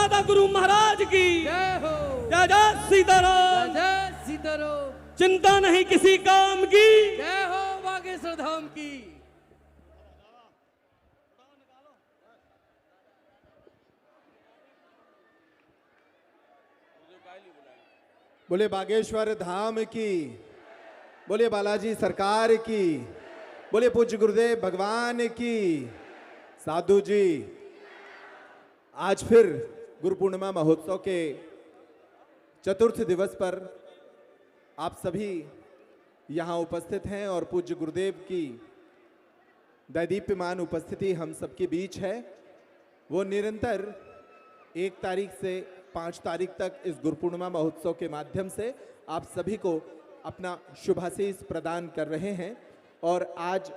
दादा गुरु महाराज की जय हो। जय जय सीताराम। जय सीताराम। चिंता नहीं किसी काम की। जय हो बागेश्वर धाम की। बोले बागेश्वर धाम की, बोले बालाजी सरकार की, बोले पूज्य गुरुदेव भगवान की। साधु जी, आज फिर गुरु पूर्णिमा महोत्सव के चतुर्थ दिवस पर आप सभी यहाँ उपस्थित हैं और पूज्य गुरुदेव की दैदीप्यमान उपस्थिति हम सबके बीच है। वो निरंतर 1 तारीख से 5 तारीख तक इस गुरु पूर्णिमा महोत्सव के माध्यम से आप सभी को अपना शुभाशीष प्रदान कर रहे हैं। और आज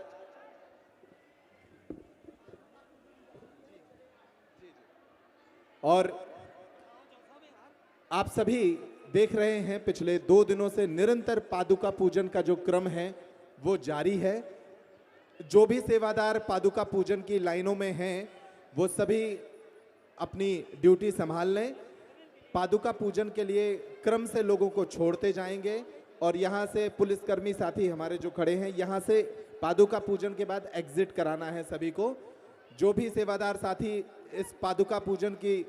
आप सभी देख रहे हैं पिछले 2 दिनों से निरंतर पादुका पूजन का जो क्रम है वो जारी है। जो भी सेवादार पादुका पूजन की लाइनों में हैं वो सभी अपनी ड्यूटी संभाल लें। पादुका पूजन के लिए क्रम से लोगों को छोड़ते जाएंगे और यहाँ से पुलिसकर्मी साथी हमारे जो खड़े हैं, यहाँ से पादुका पूजन के बाद एग्जिट कराना है सभी को। जो भी सेवादार साथी इस पादुका पूजन की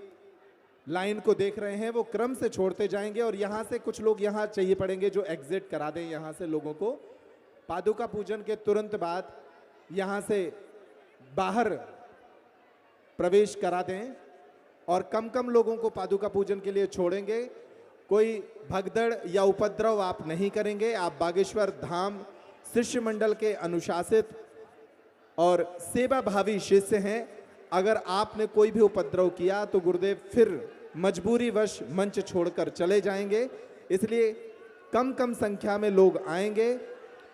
लाइन को देख रहे हैं वो क्रम से छोड़ते जाएंगे और यहाँ से कुछ लोग यहाँ चाहिए पड़ेंगे जो एग्जिट करा दें यहाँ से लोगों को। पादुका पूजन के तुरंत बाद यहाँ से बाहर प्रवेश करा दें और कम कम लोगों को पादुका पूजन के लिए छोड़ेंगे। कोई भगदड़ या उपद्रव आप नहीं करेंगे। आप बागेश्वर धाम शिष्य मंडल के अनुशासित और सेवा भावी शिष्य हैं। अगर आपने कोई भी उपद्रव किया तो गुरुदेव फिर मजबूरीवश मंच छोड़कर चले जाएंगे। इसलिए कम कम संख्या में लोग आएंगे।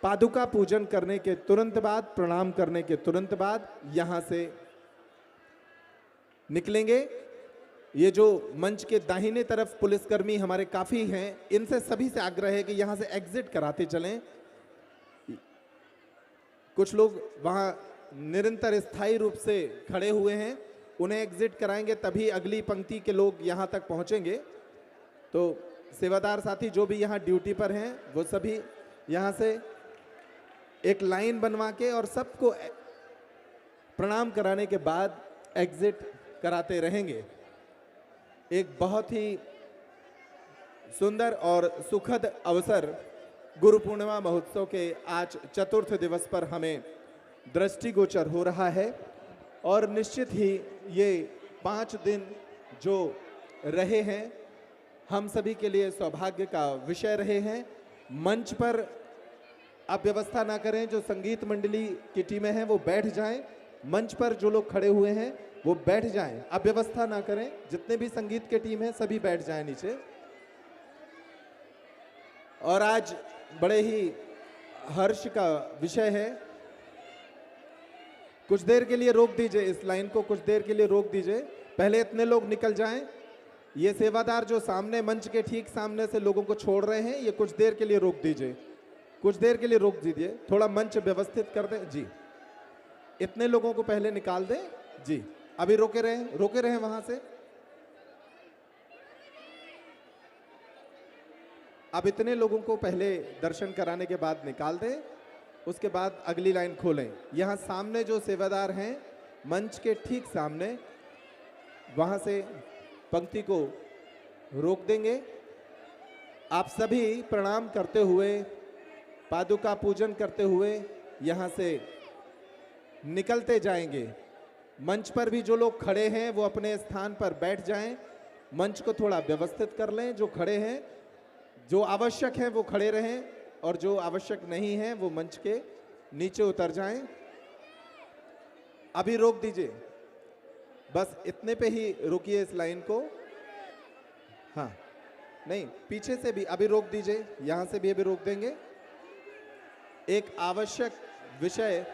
पादुका पूजन करने के तुरंत बाद, प्रणाम करने के तुरंत बाद यहाँ से निकलेंगे। ये जो मंच के दाहिने तरफ पुलिसकर्मी हमारे काफी हैं, इनसे सभी से आग्रह है कि यहाँ से एग्जिट कराते चलें। कुछ लोग वहाँ निरंतर स्थायी रूप से खड़े हुए हैं, उन्हें एग्जिट कराएंगे तभी अगली पंक्ति के लोग यहाँ तक पहुँचेंगे। तो सेवादार साथी जो भी यहाँ ड्यूटी पर हैं वो सभी यहाँ से एक लाइन बनवा के और सबको प्रणाम कराने के बाद एग्जिट कराते रहेंगे। एक बहुत ही सुंदर और सुखद अवसर गुरु पूर्णिमा महोत्सव के आज चतुर्थ दिवस पर हमें दृष्टिगोचर हो रहा है और निश्चित ही ये 5 दिन जो रहे हैं हम सभी के लिए सौभाग्य का विषय रहे हैं। मंच पर आप व्यवस्था ना करें, जो संगीत मंडली की टीमें हैं वो बैठ जाएं। मंच पर जो लोग खड़े हुए हैं वो बैठ जाएं। आप व्यवस्था ना करें, जितने भी संगीत के टीम हैं सभी बैठ जाएं नीचे। और आज बड़े ही हर्ष का विषय है। कुछ देर के लिए रोक दीजिए इस लाइन को, कुछ देर के लिए रोक दीजिए। पहले इतने लोग निकल जाएं। ये सेवादार जो सामने मंच के ठीक सामने से लोगों को छोड़ रहे हैं, ये कुछ देर के लिए रोक दीजिए, कुछ देर के लिए रोक दीजिए। थोड़ा मंच व्यवस्थित कर दें जी। इतने लोगों को पहले निकाल दें जी। अभी रोके रहे वहां से। अब इतने लोगों को पहले दर्शन कराने के बाद निकाल दें, उसके बाद अगली लाइन खोलें। यहाँ सामने जो सेवादार हैं मंच के ठीक सामने, वहाँ से पंक्ति को रोक देंगे। आप सभी प्रणाम करते हुए, पादुका पूजन करते हुए यहाँ से निकलते जाएंगे। मंच पर भी जो लोग खड़े हैं वो अपने स्थान पर बैठ जाएं। मंच को थोड़ा व्यवस्थित कर लें। जो खड़े हैं, जो आवश्यक हैं वो खड़े रहें और जो आवश्यक नहीं है वो मंच के नीचे उतर जाएं। अभी रोक दीजिए, बस इतने पे ही रोकिए इस लाइन को। हाँ, नहीं पीछे से भी अभी रोक दीजिए, यहाँ से भी अभी रोक देंगे। एक आवश्यक विषय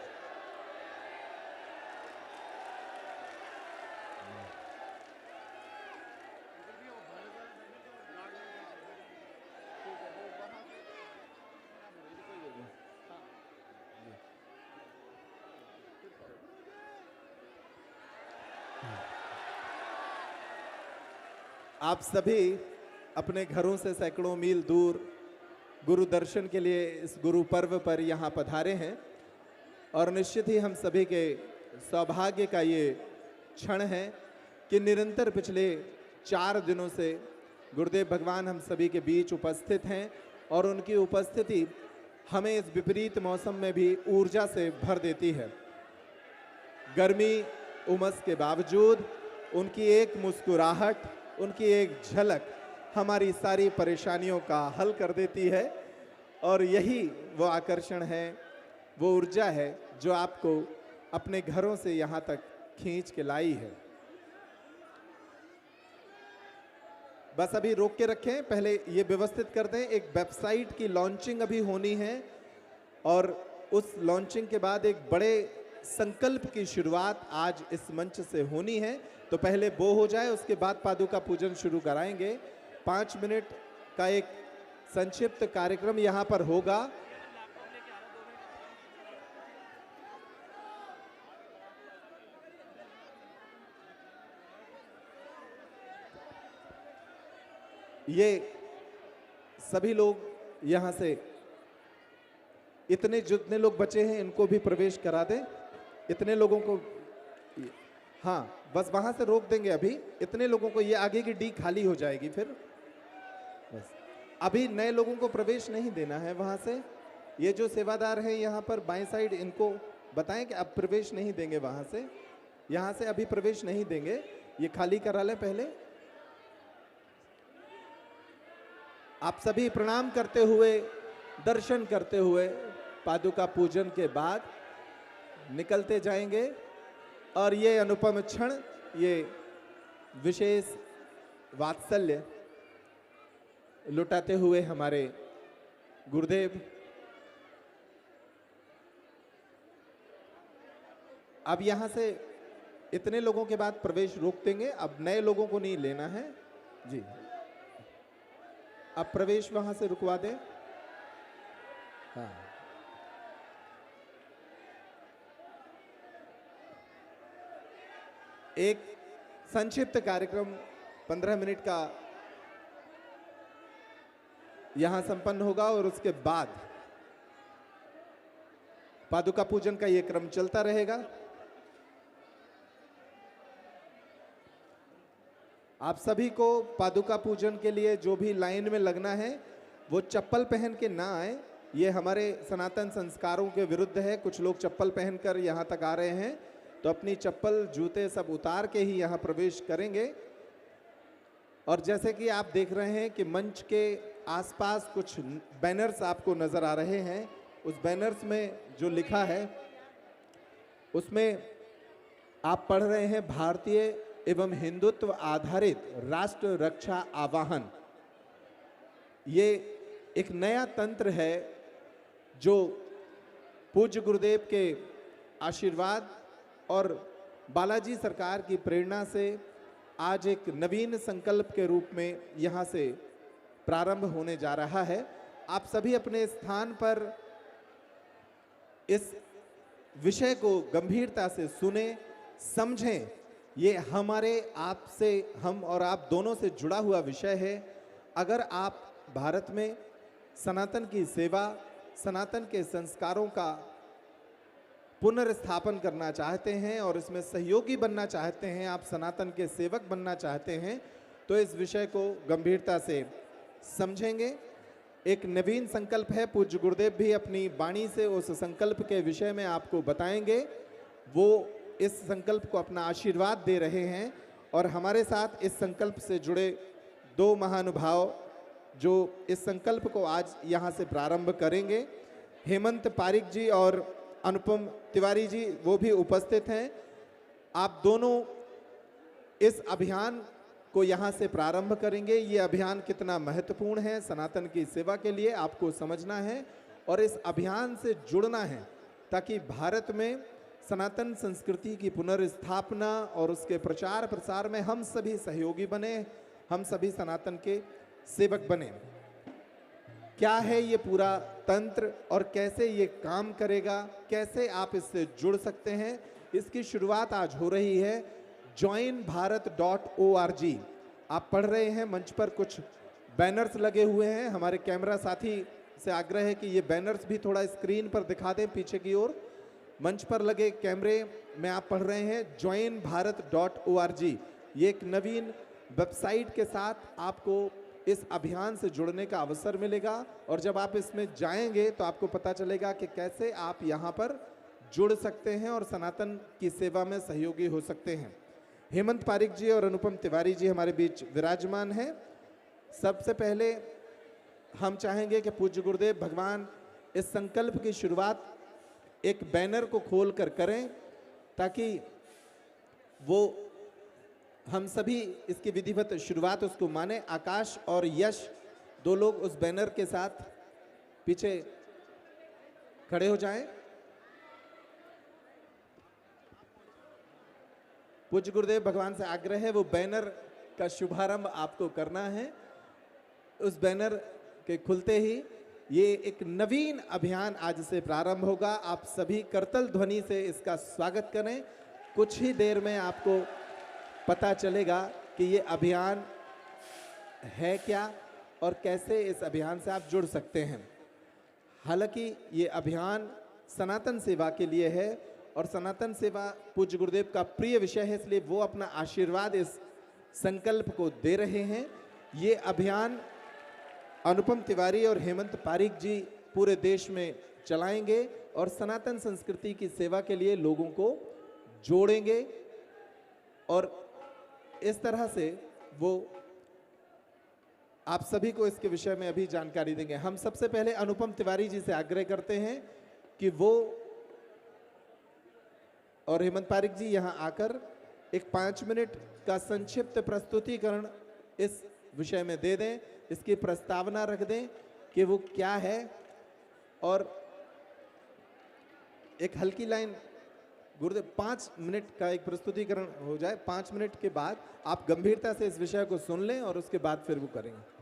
आप सभी अपने घरों से सैकड़ों मील दूर गुरु दर्शन के लिए इस गुरु पर्व पर यहाँ पधारे हैं और निश्चित ही हम सभी के सौभाग्य का ये क्षण है कि निरंतर पिछले 4 दिनों से गुरुदेव भगवान हम सभी के बीच उपस्थित हैं और उनकी उपस्थिति हमें इस विपरीत मौसम में भी ऊर्जा से भर देती है। गर्मी उमस के बावजूद उनकी एक मुस्कुराहट, उनकी एक झलक हमारी सारी परेशानियों का हल कर देती है और यही वो आकर्षण है, वो ऊर्जा है जो आपको अपने घरों से यहाँ तक खींच के लाई है। बस अभी रोक के रखें, पहले ये व्यवस्थित कर दें। एक वेबसाइट की लॉन्चिंग अभी होनी है और उस लॉन्चिंग के बाद एक बड़े संकल्प की शुरुआत आज इस मंच से होनी है। तो पहले वो हो जाए, उसके बाद पादुका पूजन शुरू कराएंगे। 5 मिनट का एक संक्षिप्त कार्यक्रम यहाँ पर होगा। ये सभी लोग यहाँ से, इतने जितने लोग बचे हैं इनको भी प्रवेश करा दें। इतने लोगों को, हाँ बस वहां से रोक देंगे अभी। इतने लोगों को, ये आगे की डी खाली हो जाएगी फिर। बस अभी नए लोगों को प्रवेश नहीं देना है वहां से। ये जो सेवादार हैं यहाँ पर बाएं साइड, इनको बताएं कि अब प्रवेश नहीं देंगे वहां से, यहाँ से अभी प्रवेश नहीं देंगे। ये खाली करा लें पहले। आप सभी प्रणाम करते हुए, दर्शन करते हुए पादुका पूजन के बाद निकलते जाएंगे और ये अनुपम क्षण, ये विशेष वात्सल्य लुटाते हुए हमारे गुरुदेव अब यहाँ से इतने लोगों के बाद प्रवेश रोक देंगे। अब नए लोगों को नहीं लेना है जी। अब प्रवेश वहां से रुकवा दें। हाँ, एक संक्षिप्त कार्यक्रम 15 मिनट का यहां संपन्न होगा और उसके बाद पादुका पूजन का यह क्रम चलता रहेगा। आप सभी को पादुका पूजन के लिए जो भी लाइन में लगना है वो चप्पल पहन के ना आए। ये हमारे सनातन संस्कारों के विरुद्ध है। कुछ लोग चप्पल पहनकर यहाँ तक आ रहे हैं, तो अपनी चप्पल जूते सब उतार के ही यहाँ प्रवेश करेंगे। और जैसे कि आप देख रहे हैं कि मंच के आसपास कुछ बैनर्स आपको नज़र आ रहे हैं। उस बैनर्स में जो लिखा है उसमें आप पढ़ रहे हैं भारतीय एवं हिंदुत्व आधारित राष्ट्र रक्षा आवाहन। ये एक नया तंत्र है जो पूज्य गुरुदेव के आशीर्वाद और बालाजी सरकार की प्रेरणा से आज एक नवीन संकल्प के रूप में यहाँ से प्रारंभ होने जा रहा है। आप सभी अपने स्थान पर इस विषय को गंभीरता से सुने, समझें। ये हमारे, आपसे, हम और आप दोनों से जुड़ा हुआ विषय है। अगर आप भारत में सनातन की सेवा, सनातन के संस्कारों का पुनर्स्थापन करना चाहते हैं और इसमें सहयोगी बनना चाहते हैं, आप सनातन के सेवक बनना चाहते हैं, तो इस विषय को गंभीरता से समझेंगे। एक नवीन संकल्प है। पूज्य गुरुदेव भी अपनी वाणी से उस संकल्प के विषय में आपको बताएंगे। वो इस संकल्प को अपना आशीर्वाद दे रहे हैं और हमारे साथ इस संकल्प से जुड़े 2 महानुभाव जो इस संकल्प को आज यहाँ से प्रारंभ करेंगे, हेमंत पारिक जी और अनुपम तिवारी जी, वो भी उपस्थित हैं। आप दोनों इस अभियान को यहाँ से प्रारंभ करेंगे। ये अभियान कितना महत्वपूर्ण है सनातन की सेवा के लिए, आपको समझना है और इस अभियान से जुड़ना है ताकि भारत में सनातन संस्कृति की पुनर्स्थापना और उसके प्रचार प्रसार में हम सभी सहयोगी बने, हम सभी सनातन के सेवक बने। क्या है ये पूरा तंत्र और कैसे ये काम करेगा, कैसे आप इससे जुड़ सकते हैं, इसकी शुरुआत आज हो रही है joinbharat.org। आप पढ़ रहे हैं, मंच पर कुछ बैनर्स लगे हुए हैं। हमारे कैमरा साथी से आग्रह है कि ये बैनर्स भी थोड़ा स्क्रीन पर दिखा दें पीछे की ओर। मंच पर लगे कैमरे में आप पढ़ रहे हैं joinbharat.org। ये एक नवीन वेबसाइट के साथ आपको इस अभियान से जुड़ने का अवसर मिलेगा, और जब आप इसमें जाएंगे तो आपको पता चलेगा कि कैसे आप यहाँ पर जुड़ सकते हैं और सनातन की सेवा में सहयोगी हो सकते हैं। हेमंत पारिक जी और अनुपम तिवारी जी हमारे बीच विराजमान हैं। सबसे पहले हम चाहेंगे कि पूज्य गुरुदेव भगवान इस संकल्प की शुरुआत एक बैनर को खोल कर करें, ताकि वो हम सभी इसकी विधिवत शुरुआत उसको माने। आकाश और यश दो लोग उस बैनर के साथ पीछे खड़े हो जाएं। पूज्य गुरुदेव भगवान से आग्रह है, वो बैनर का शुभारंभ आपको करना है। उस बैनर के खुलते ही ये एक नवीन अभियान आज से प्रारंभ होगा। आप सभी करतल ध्वनि से इसका स्वागत करें। कुछ ही देर में आपको पता चलेगा कि ये अभियान है क्या और कैसे इस अभियान से आप जुड़ सकते हैं। हालांकि ये अभियान सनातन सेवा के लिए है, और सनातन सेवा पूज्य गुरुदेव का प्रिय विषय है, इसलिए वो अपना आशीर्वाद इस संकल्प को दे रहे हैं। ये अभियान अनुपम तिवारी और हेमंत पारिक जी पूरे देश में चलाएंगे और सनातन संस्कृति की सेवा के लिए लोगों को जोड़ेंगे, और इस तरह से वो आप सभी को इसके विषय में अभी जानकारी देंगे। हम सबसे पहले अनुपम तिवारी जी से आग्रह करते हैं कि वो और हेमंत पारिक जी यहां आकर एक 5 मिनट का संक्षिप्त प्रस्तुतिकरण इस विषय में दे दें, इसकी प्रस्तावना रख दें कि वो क्या है, और एक हल्की लाइन गुरुदेव 5 मिनट का एक प्रस्तुतिकरण हो जाए। 5 मिनट के बाद आप गंभीरता से इस विषय को सुन लें और उसके बाद फिर वो करेंगे।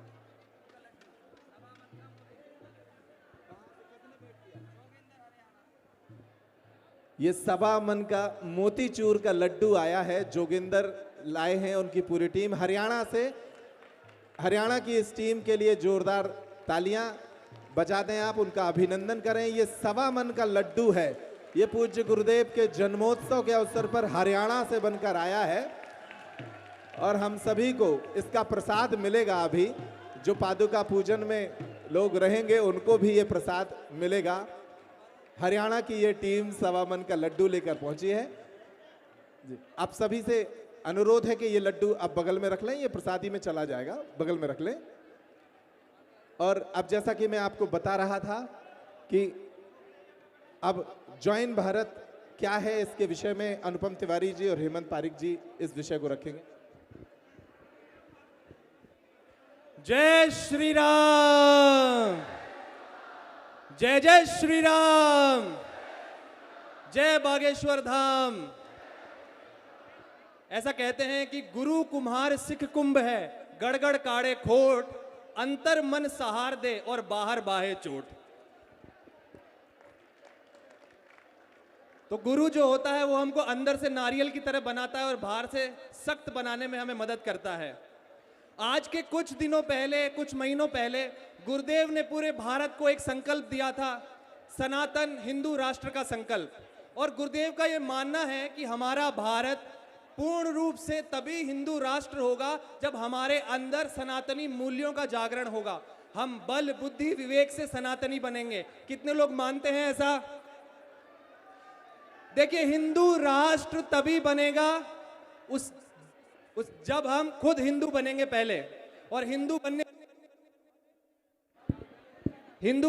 ये सवा मन का मोतीचूर का लड्डू आया है, जोगिंदर लाए हैं, उनकी पूरी टीम हरियाणा से। हरियाणा की इस टीम के लिए जोरदार तालियां बजा दें आप, उनका अभिनंदन करें। ये सवा मन का लड्डू है, ये पूज्य गुरुदेव के जन्मोत्सव के अवसर पर हरियाणा से बनकर आया है, और हम सभी को इसका प्रसाद मिलेगा। अभी जो पादुका पूजन में लोग रहेंगे उनको भी ये प्रसाद मिलेगा। हरियाणा की ये टीम सवा मन का लड्डू लेकर पहुंची है। आप सभी से अनुरोध है कि ये लड्डू आप बगल में रख लें, ये प्रसादी में चला जाएगा, बगल में रख लें। और अब जैसा कि मैं आपको बता रहा था कि अब जॉइन भारत क्या है, इसके विषय में अनुपम तिवारी जी और हेमंत पारिक जी इस विषय को रखेंगे। जय श्री राम, जय जय श्री राम, जय बागेश्वर धाम। ऐसा कहते हैं कि गुरु कुम्हार सिख कुंभ है, गड़गड़ काड़े खोट, अंतर मन सहार दे और बाहर बाहे चोट। तो गुरु जो होता है वो हमको अंदर से नारियल की तरह बनाता है और बाहर से सख्त बनाने में हमें मदद करता है। आज के कुछ दिनों पहले, कुछ महीनों पहले गुरुदेव ने पूरे भारत को एक संकल्प दिया था, सनातन हिंदू राष्ट्र का संकल्प। और गुरुदेव का ये मानना है कि हमारा भारत पूर्ण रूप से तभी हिंदू राष्ट्र होगा जब हमारे अंदर सनातनी मूल्यों का जागरण होगा। हम बल बुद्धि विवेक से सनातनी बनेंगे। कितने लोग मानते हैं ऐसा? देखिए, हिंदू राष्ट्र तभी बनेगा उस जब हम खुद हिंदू बनेंगे पहले। और हिंदू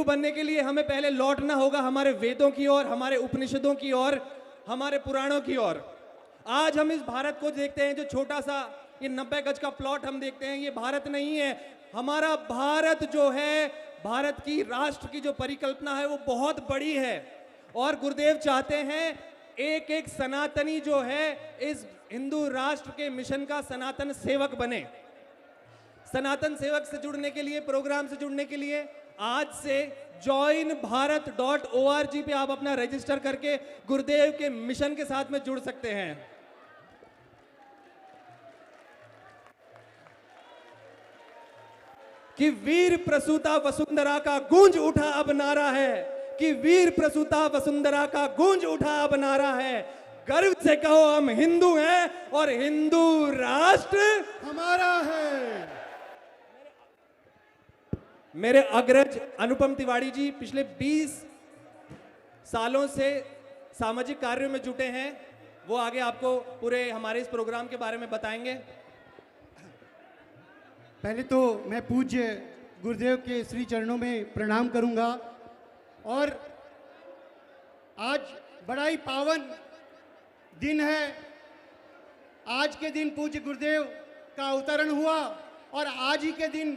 बनने के लिए हमें पहले लौटना होगा हमारे वेदों की ओर, हमारे उपनिषदों की ओर, हमारे पुराणों की ओर। आज हम इस भारत को देखते हैं, जो छोटा सा ये 90 गज का प्लॉट हम देखते हैं, ये भारत नहीं है। हमारा भारत जो है, भारत की राष्ट्र की जो परिकल्पना है वो बहुत बड़ी है। और गुरुदेव चाहते हैं एक एक सनातनी जो है इस हिंदू राष्ट्र के मिशन का सनातन सेवक बने। सनातन सेवक से जुड़ने के लिए, प्रोग्राम से जुड़ने के लिए आज से joinbharat.org पे आप अपना रजिस्टर करके गुरुदेव के मिशन के साथ में जुड़ सकते हैं। कि वीर प्रसूता वसुंधरा का गूंज उठा अब नारा है, कि वीर प्रसूता वसुंधरा का गूंज उठा अब नारा है। गर्व से कहो हम हिंदू हैं और हिंदू राष्ट्र हमारा है। मेरे अग्रज अनुपम तिवारी जी पिछले 20 सालों से सामाजिक कार्यों में जुटे हैं, वो आगे आपको पूरे हमारे इस प्रोग्राम के बारे में बताएंगे। पहले तो मैं पूज्य गुरुदेव के श्री चरणों में प्रणाम करूंगा और आज बड़ा ही पावन दिन है। आज के दिन पूज्य गुरुदेव का अवतरण हुआ और आज ही के दिन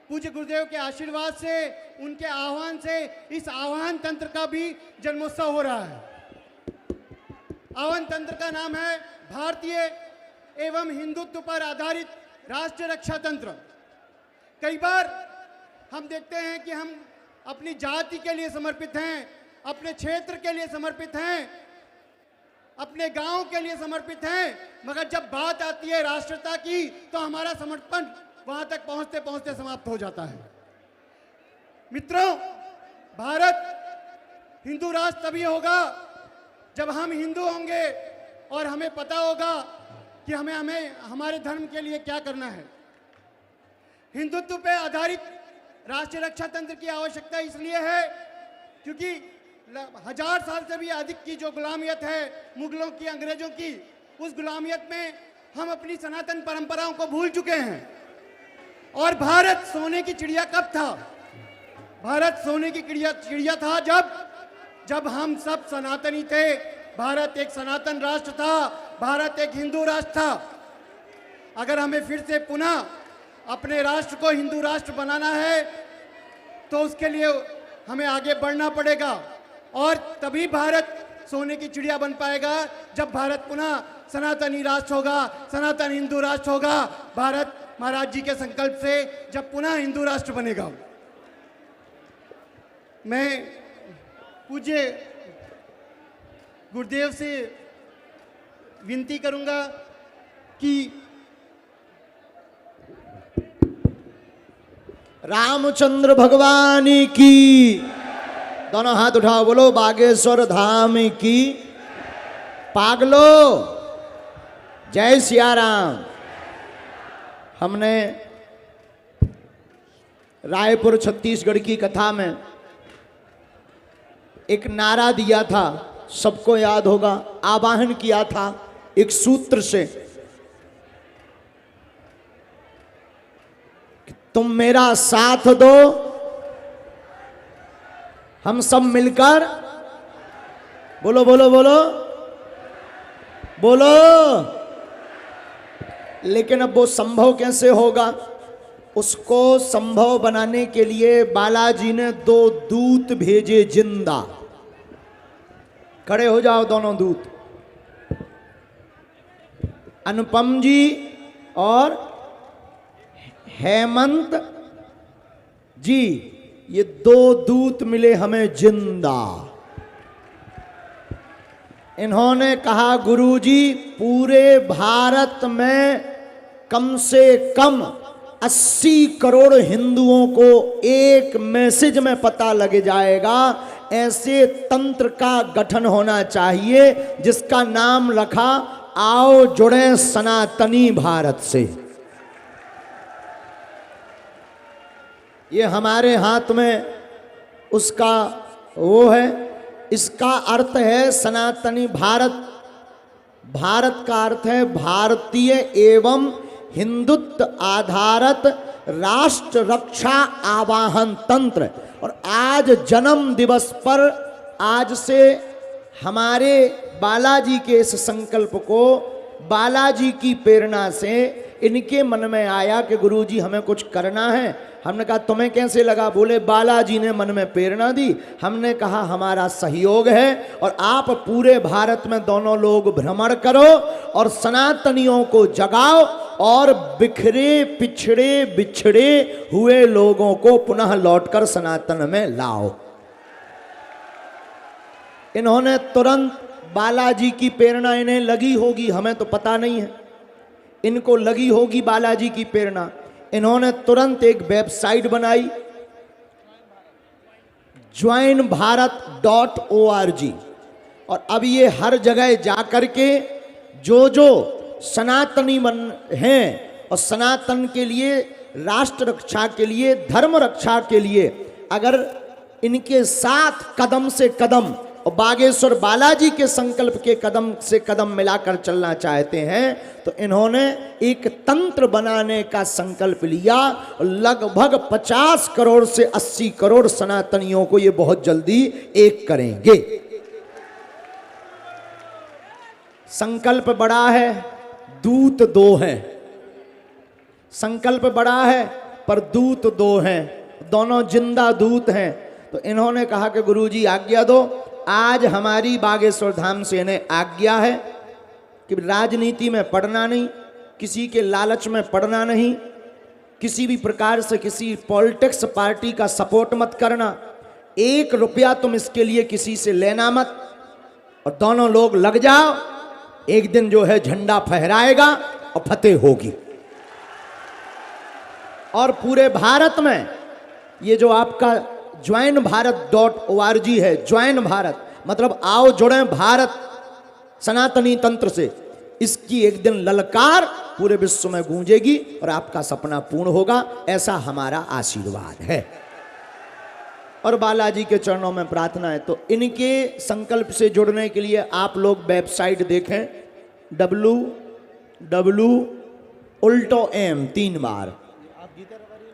पूज्य गुरुदेव के आशीर्वाद से, उनके आह्वान से इस आह्वान तंत्र का भी जन्मोत्सव हो रहा है। आह्वान तंत्र का नाम है भारतीय एवं हिंदुत्व पर आधारित राष्ट्रीय रक्षा तंत्र। कई बार हम देखते हैं कि हम अपनी जाति के लिए समर्पित हैं, अपने क्षेत्र के लिए समर्पित हैं, अपने गांव के लिए समर्पित हैं, मगर जब बात आती है राष्ट्रता की तो हमारा समर्पण वहां तक पहुंचते पहुंचते समाप्त हो जाता है। मित्रों, भारत हिंदू राष्ट्र तभी होगा जब हम हिंदू होंगे और हमें पता होगा कि हमें हमारे धर्म के लिए क्या करना है। हिंदुत्व पे आधारित राष्ट्रीय रक्षा तंत्र की आवश्यकता इसलिए है क्योंकि 1000 साल से भी अधिक की जो गुलामियत है मुगलों की, अंग्रेजों की, उस गुलामियत में हम अपनी सनातन परंपराओं को भूल चुके हैं। और भारत सोने की चिड़िया कब था? भारत सोने की चिड़िया था जब हम सब सनातनी थे। भारत एक सनातन राष्ट्र था, भारत एक हिंदू राष्ट्र था। अगर हमें फिर से पुनः अपने राष्ट्र को हिंदू राष्ट्र बनाना है तो उसके लिए हमें आगे बढ़ना पड़ेगा और तभी भारत सोने की चिड़िया बन पाएगा जब भारत पुनः सनातनी राष्ट्र होगा, सनातन हिंदू राष्ट्र होगा। भारत महाराज जी के संकल्प से जब पुनः हिंदू राष्ट्र बनेगा। मैं पूज्य गुरुदेव से विनती करूंगा कि रामचंद्र भगवान की, दोनों हाथ उठाओ, बोलो बागेश्वर धाम की। पागलो, जय सिया राम। हमने रायपुर छत्तीसगढ़ की कथा में एक नारा दिया था, सबको याद होगा, आवाहन किया था एक सूत्र से, तुम मेरा साथ दो, हम सब मिलकर, बोलो बोलो बोलो बोलो। लेकिन अब वो संभव कैसे होगा? उसको संभव बनाने के लिए बालाजी ने 2 दूत भेजे जिंदा। खड़े हो जाओ दोनों दूत, अनुपम जी और हेमंत जी, ये 2 दूत मिले हमें जिंदा। इन्होंने कहा, गुरुजी पूरे भारत में कम से कम 80 करोड़ हिंदुओं को एक मैसेज में पता लग जाएगा, ऐसे तंत्र का गठन होना चाहिए जिसका नाम रखा आओ जुड़े सनातनी भारत से। ये हमारे हाथ में उसका वो है, इसका अर्थ है सनातनी भारत। भारत का अर्थ है भारतीय एवं हिंदुत्व आधारित राष्ट्र रक्षा आवाहन तंत्र। और आज जन्म दिवस पर आज से हमारे बालाजी के इस संकल्प को, बालाजी की प्रेरणा से इनके मन में आया कि गुरुजी हमें कुछ करना है। हमने कहा तुम्हें कैसे लगा? बोले बालाजी ने मन में प्रेरणा दी। हमने कहा हमारा सहयोग है और आप पूरे भारत में दोनों लोग भ्रमण करो और सनातनियों को जगाओ और बिखरे पिछड़े बिछड़े हुए लोगों को पुनः लौटकर सनातन में लाओ। इन्होंने तुरंत, बालाजी की प्रेरणा इन्हें लगी होगी, हमें तो पता नहीं है, इनको लगी होगी बालाजी की प्रेरणा। इन्होंने तुरंत एक वेबसाइट बनाई, joinbharat.org, और अब ये हर जगह जाकर के जो सनातनी हैं और सनातन के लिए, राष्ट्र रक्षा के लिए, धर्म रक्षा के लिए अगर इनके साथ कदम से कदम और बागेश्वर बालाजी के संकल्प के कदम से कदम मिलाकर चलना चाहते हैं तो इन्होंने एक तंत्र बनाने का संकल्प लिया। लगभग 50 करोड़ से 80 करोड़ सनातनियों को ये बहुत जल्दी एक करेंगे। संकल्प बड़ा है, दूत दो हैं। संकल्प बड़ा है पर दूत दो हैं, दोनों जिंदा दूत हैं। तो इन्होंने कहा कि गुरुजी आज्ञा दो। आज हमारी बागेश्वर धाम से इन्हें आज्ञा है कि राजनीति में पड़ना नहीं, किसी के लालच में पड़ना नहीं, किसी भी प्रकार से किसी पॉलिटिक्स पार्टी का सपोर्ट मत करना, 1 रुपया तुम इसके लिए किसी से लेना मत, और दोनों लोग लग जाओ। एक दिन जो है झंडा फहराएगा और फतेह होगी। और पूरे भारत में ये जो आपका joinbharat.org है, ज्वाइन भारत मतलब आओ जुड़े भारत सनातनी तंत्र से, इसकी एक दिन ललकार पूरे विश्व में गूंजेगी और आपका सपना पूर्ण होगा, ऐसा हमारा आशीर्वाद है। और बालाजी के चरणों में प्रार्थना है। तो इनके संकल्प से जुड़ने के लिए आप लोग वेबसाइट देखें, www.ulto.m 3 बार,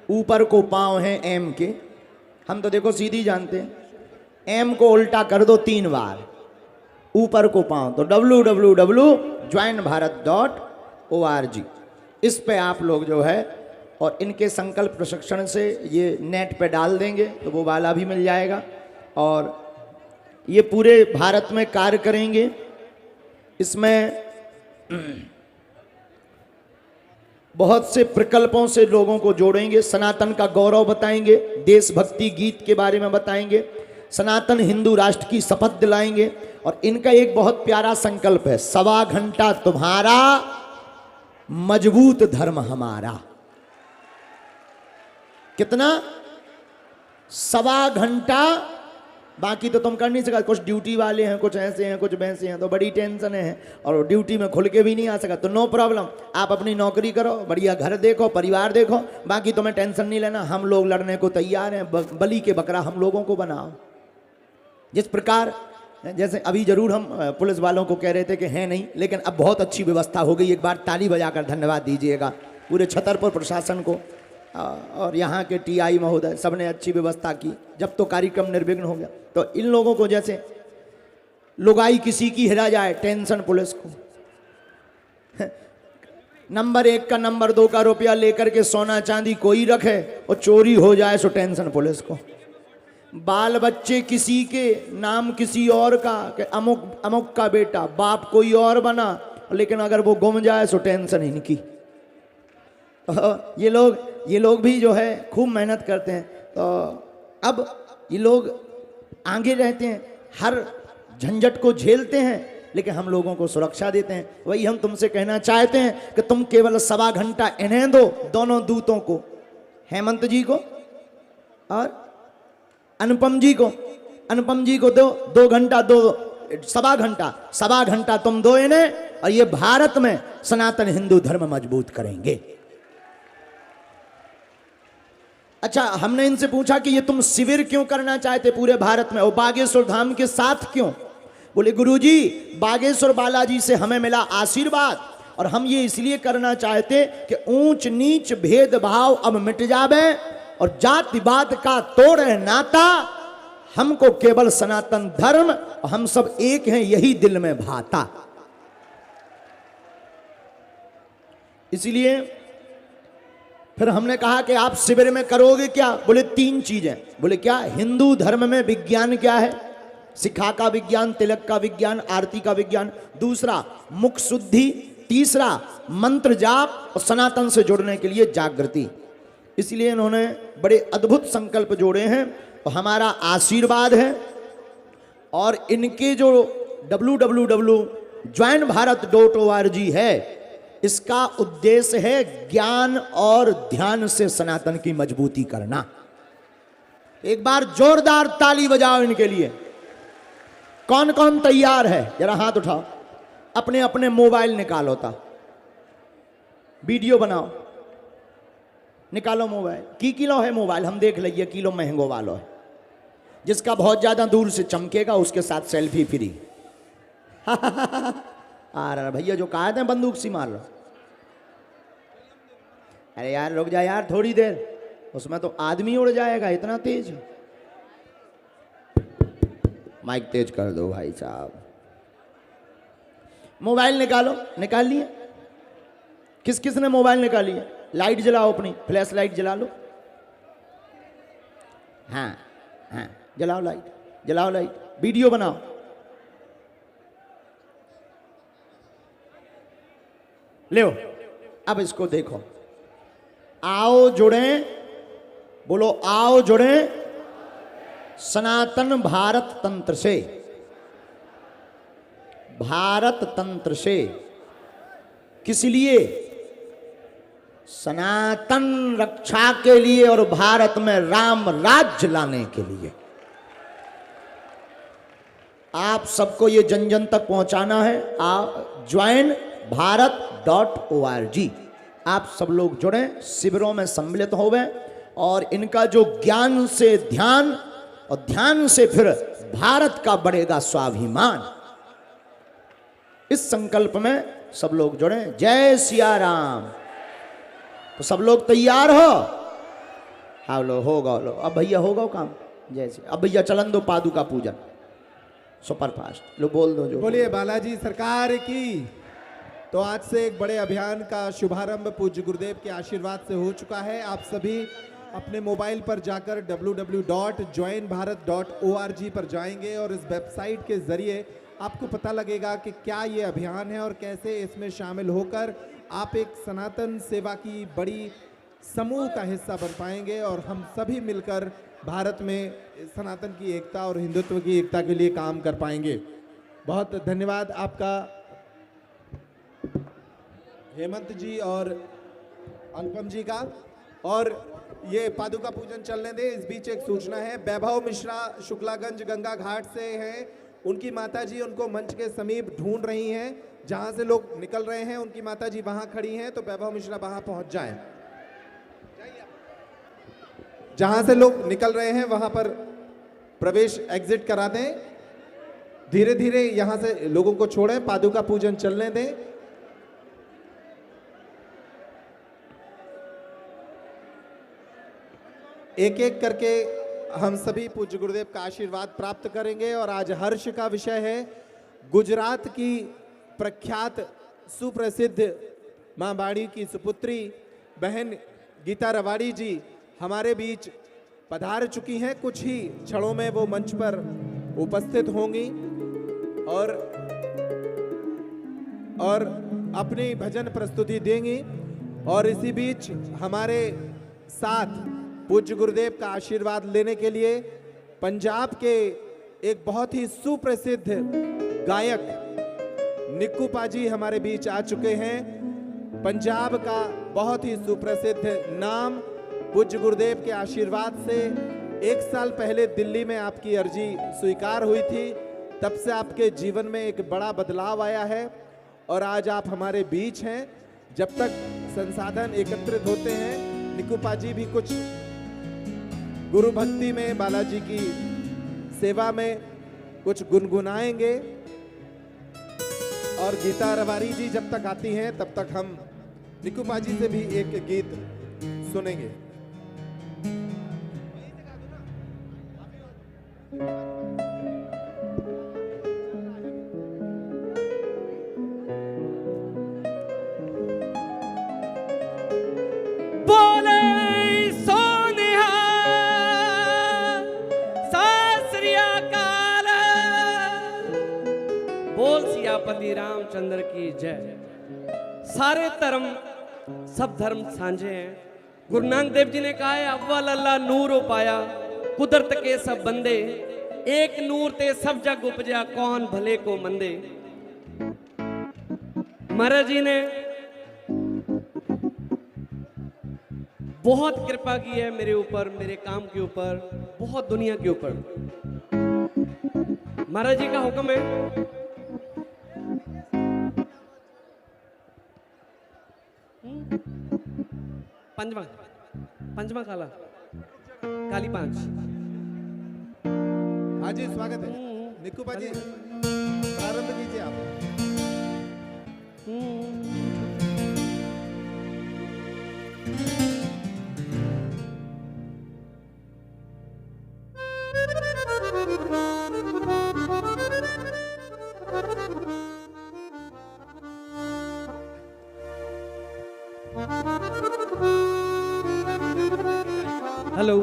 ऊपर को पांव हैं एम के, हम तो देखो सीधी जानते हैं, एम को उल्टा कर दो 3 बार, ऊपर को पांव, तो www.joinbharat.org इस पे आप लोग जो है, और इनके संकल्प प्रशिक्षण से ये नेट पे डाल देंगे तो वो वाला भी मिल जाएगा। और ये पूरे भारत में कार्य करेंगे। इसमें बहुत से प्रकल्पों से लोगों को जोड़ेंगे, सनातन का गौरव बताएंगे, देशभक्ति गीत के बारे में बताएंगे, सनातन हिंदू राष्ट्र की शपथ दिलाएंगे। और इनका एक बहुत प्यारा संकल्प है, 1.25 घंटा तुम्हारा, मजबूत धर्म हमारा। कितना? 1.25 घंटा। बाकी तो तुम कर नहीं सका, कुछ ड्यूटी वाले हैं, कुछ ऐसे हैं, कुछ वैसे हैं, तो बड़ी टेंशन है, और ड्यूटी में खुल के भी नहीं आ सका तो नो प्रॉब्लम, आप अपनी नौकरी करो, बढ़िया घर देखो, परिवार देखो, बाकी तुम्हें टेंशन नहीं लेना। हम लोग लड़ने को तैयार हैं, बलि के बकरा हम लोगों को बनाओ। जिस प्रकार जैसे अभी जरूर हम पुलिस वालों को कह रहे थे कि है नहीं, लेकिन अब बहुत अच्छी व्यवस्था हो गई। एक बार ताली बजाकर धन्यवाद दीजिएगा पूरे छतरपुर प्रशासन को और यहाँ के टीआई महोदय, सबने अच्छी व्यवस्था की। जब तो कार्यक्रम निर्विघ्न हो गया, तो इन लोगों को जैसे लुगाई किसी की हिरा जाए, टेंशन पुलिस को। नंबर 1 का नंबर 2 का रुपया लेकर के सोना चांदी कोई रखे और चोरी हो जाए सो टेंशन पुलिस को। बाल बच्चे किसी के नाम किसी और का, कि अमुक अमुक का बेटा, बाप कोई और बना, लेकिन अगर वो गुम जाए सो टेंशन इनकी। ये लोग भी जो है खूब मेहनत करते हैं। तो अब ये लोग आगे रहते हैं, हर झंझट को झेलते हैं, लेकिन हम लोगों को सुरक्षा देते हैं। वही हम तुमसे कहना चाहते हैं कि तुम केवल 1.25 घंटा इन्हें दो, दोनों दूतों को, हेमंत जी को और अनुपम जी को। अनुपम जी को दो 2 घंटा, 1.25 घंटा तुम दो इन्हें, और ये भारत में सनातन हिंदू धर्म मजबूत करेंगे। अच्छा, हमने इनसे पूछा कि ये तुम शिविर क्यों करना चाहते पूरे भारत में और बागेश्वर धाम के साथ क्यों? बोले गुरुजी, बागेश्वर बालाजी से हमें मिला आशीर्वाद, और हम ये इसलिए करना चाहते कि ऊंच नीच भेदभाव अब मिट जावे और जातिवाद का तोड़े नाता, हमको केवल सनातन धर्म, हम सब एक हैं, यही दिल में भाता। इसलिए फिर हमने कहा कि आप शिविर में करोगे क्या? बोले 3 चीजें। बोले क्या? हिंदू धर्म में विज्ञान क्या है? शिखा का विज्ञान, तिलक का विज्ञान, आरती का विज्ञान। दूसरा मुख शुद्धि। तीसरा मंत्र जाप और सनातन से जुड़ने के लिए जागृति। इसलिए इन्होंने बड़े अद्भुत संकल्प जोड़े हैं, तो हमारा आशीर्वाद है। और इनके जो www.joinbharat.org है, इसका उद्देश्य है ज्ञान और ध्यान से सनातन की मजबूती करना। एक बार जोरदार ताली बजाओ इनके लिए। कौन कौन तैयार है, जरा हाथ उठाओ। अपने अपने मोबाइल निकालो था, वीडियो बनाओ, निकालो मोबाइल। की किलो है मोबाइल, हम देख लीजिए, किलो महंगो वालो है। जिसका बहुत ज्यादा दूर से चमकेगा उसके साथ सेल्फी फ्री। अरे भैया जो कहा था बंदूक सी मार लो। अरे यार रुक जा यार थोड़ी देर, उसमें तो आदमी उड़ जाएगा, इतना तेज। माइक तेज कर दो भाई साहब। मोबाइल निकालो, निकाल लिए? किस किस ने मोबाइल निकाली है? लाइट जलाओ, अपनी फ्लैश लाइट जला लो। हाँ हाँ जलाओ लाइट, जलाओ लाइट, वीडियो बनाओ। ले अब इसको देखो। आओ जुड़े, बोलो आओ जुड़े सनातन भारत तंत्र से। भारत तंत्र से किस लिए? सनातन रक्षा के लिए और भारत में राम राज्य लाने के लिए। आप सबको ये जन जन तक पहुंचाना है। आप ज्वाइन भारत.org, आप सब लोग जुड़े, शिविरों में सम्मिलित होवे और इनका जो ज्ञान से ध्यान और ध्यान से फिर भारत का बढ़ेगा स्वाभिमान, इस संकल्प में सब लोग जुड़े। जय सिया राम। तो सब लोग तैयार हो? हाँ लो, होगा लो। अब भैया होगा काम। जैसे अब भैया चलन दो पादुका पूजन सुपर फास्ट। लो बोल दो जो बोलिए बालाजी सरकार की। तो आज से एक बड़े अभियान का शुभारंभ पूज्य गुरुदेव के आशीर्वाद से हो चुका है। आप सभी अपने मोबाइल पर जाकर www.joinbharat.org पर जाएंगे और इस वेबसाइट के जरिए आपको पता लगेगा कि क्या ये अभियान है और कैसे इसमें शामिल होकर आप एक सनातन सेवा की बड़ी समूह का हिस्सा बन पाएंगे और हम सभी मिलकर भारत में सनातन की एकता और हिंदुत्व की एकता के लिए काम कर पाएंगे। बहुत धन्यवाद आपका हेमंत जी और अनुपम जी का। और ये पादुका पूजन चलने दे, इस बीच एक सूचना है। वैभव मिश्रा शुक्लागंज गंगा घाट से हैं, उनकी माताजी उनको मंच के समीप ढूंढ रही हैं। जहां से लोग निकल रहे हैं उनकी माताजी वहां खड़ी हैं, तो वैभव मिश्रा वहां पहुंच जाएं। जहां से लोग निकल रहे हैं वहां पर प्रवेश एग्जिट करा दें। धीरे धीरे यहां से लोगों को छोड़ें, पादुका पूजन चलने दें। एक एक करके हम सभी पूज्य गुरुदेव का आशीर्वाद प्राप्त करेंगे। और आज हर्ष का विषय है गुजरात की प्रख्यात सुप्रसिद्ध मां बाड़ी की सुपुत्री बहन गीता रवाड़ी जी हमारे बीच पधार चुकी हैं। कुछ ही क्षणों में वो मंच पर उपस्थित होंगी और अपनी भजन प्रस्तुति देंगी। और इसी बीच हमारे साथ पूज्य गुरुदेव का आशीर्वाद लेने के लिए पंजाब के एक बहुत ही सुप्रसिद्ध गायक निक्कू पाजी हमारे बीच आ चुके हैं। पंजाब का बहुत ही सुप्रसिद्ध नाम। पूज्य गुरुदेव के आशीर्वाद से 1 साल पहले दिल्ली में आपकी अर्जी स्वीकार हुई थी, तब से आपके जीवन में एक बड़ा बदलाव आया है और आज आप हमारे बीच हैं। जब तक संसाधन एकत्रित होते हैं, निक्कू पाजी भी कुछ गुरु भक्ति में, बालाजी की सेवा में कुछ गुनगुनाएंगे। और गीता रवारी जी जब तक आती हैं तब तक हम निक्कू पाजी से भी एक गीत सुनेंगे। सियापति रामचंद्र की जय। सारे धर्म, सब धर्म साझे हैं। गुरु नानक देव जी ने कहा है, अव्वल अल्लाह नूर उपाया, कुदरत के सब बंदे, एक नूर ते सब जग उपजा, कौन भले को मंदे। महाराज जी ने बहुत कृपा की है मेरे ऊपर, मेरे काम के ऊपर, बहुत दुनिया के ऊपर। महाराज जी का हुक्म है। पंचमा पंचमा काला काली 5। हाँ जी, स्वागत है। निक्कू बाजी, प्रारंभ कीजिए आप। हेलो,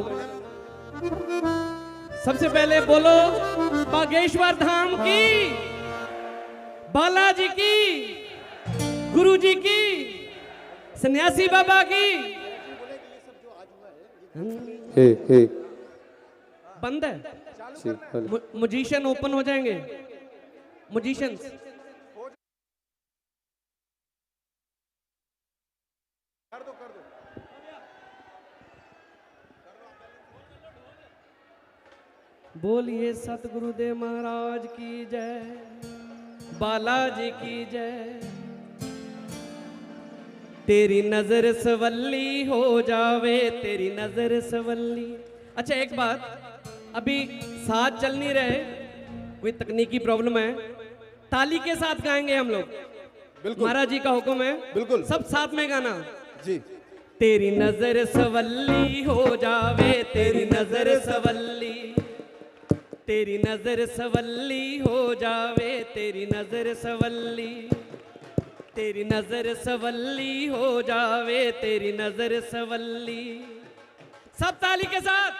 सबसे पहले बोलो बागेश्वर धाम की, बालाजी की, गुरुजी की, सन्यासी बाबा की। बंद है, म्यूजिशियन ओपन हो जाएंगे, म्यूजिशियंस। बोलिए सतगुरुदेव महाराज की जय, बालाजी की जय। तेरी नजर सवल्ली हो जावे, तेरी नजर सवल्ली। अच्छा एक बात, अभी साथ चल नहीं रहे, कोई तकनीकी प्रॉब्लम है, ताली के साथ गाएंगे हम लोग। बिल्कुल, महाराज जी का हुक्म है, बिल्कुल, सब साथ में गाना जी। तेरी नजर सवल्ली हो जावे, तेरी नजर सवल्ली, तेरी नजर सवल्ली हो जावे, तेरी नजर सवल्ली, तेरी नजर सवल्ली हो जावे, तेरी नजर सवल्ली। सब ताली के साथ।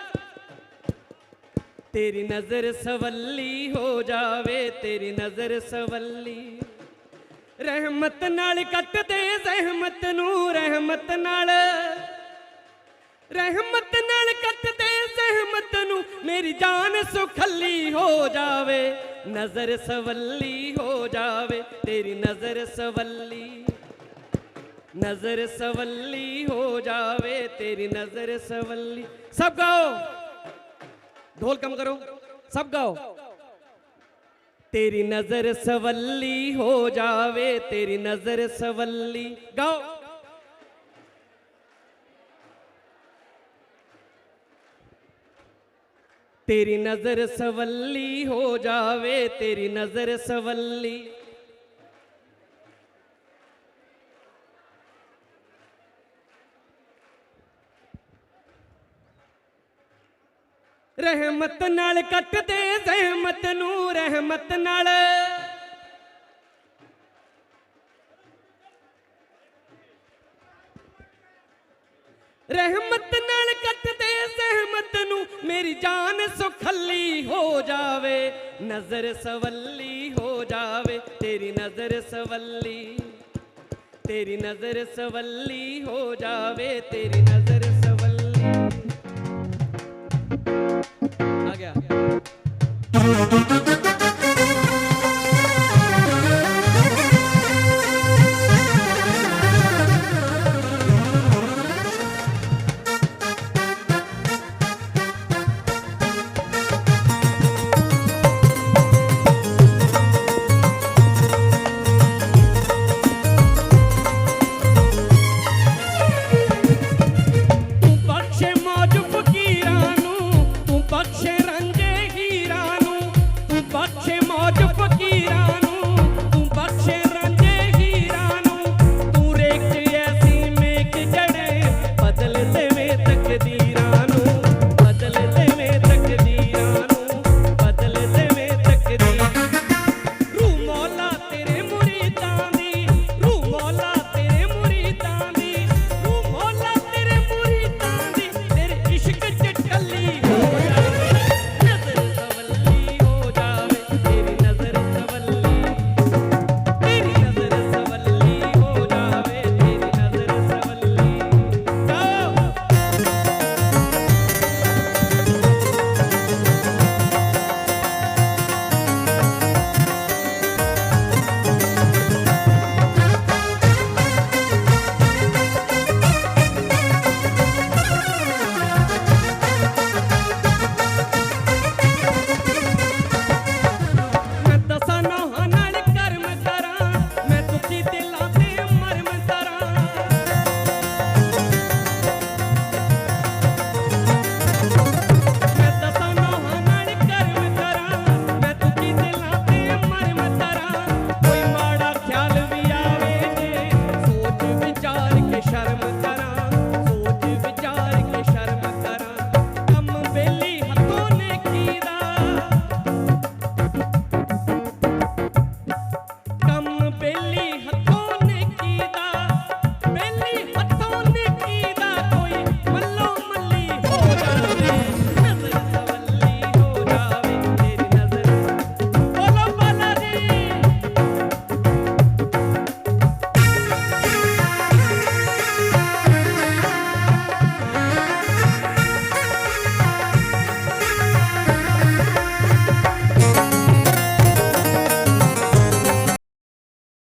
तेरी नजर सवल्ली हो जावे, तेरी नजर सवल्ली। रहमत नाल कट दे ज़हमत नू, रहमत नाल, रहमत नाल कट दे ज़हमत नू, मेरी जान सुखली हो जावे, नजर सवल्ली हो जावे, तेरी नजर सवल्ली, नजर सवल्ली हो जावे, तेरी नजर सवल्ली। सब गाओ, ढोल कम करो, सब गाओ। तेरी नजर सवल्ली हो जावे, तेरी नजर सवल्ली। गाओ। तेरी नजर सवल्ली हो जावे, तेरी नजर सवल्ली। रहमत नाल कट दे ज़हमत नू, रहमत नाल, रहमत नाल कट दे ज़हमत नू, मेरी जान सुखली हो जावे, नजर सवल्ली हो जावे, तेरी नजर सवल्ली, तेरी नजर सवल्ली हो जावे, तेरी नजर सवल्ली। आ गया।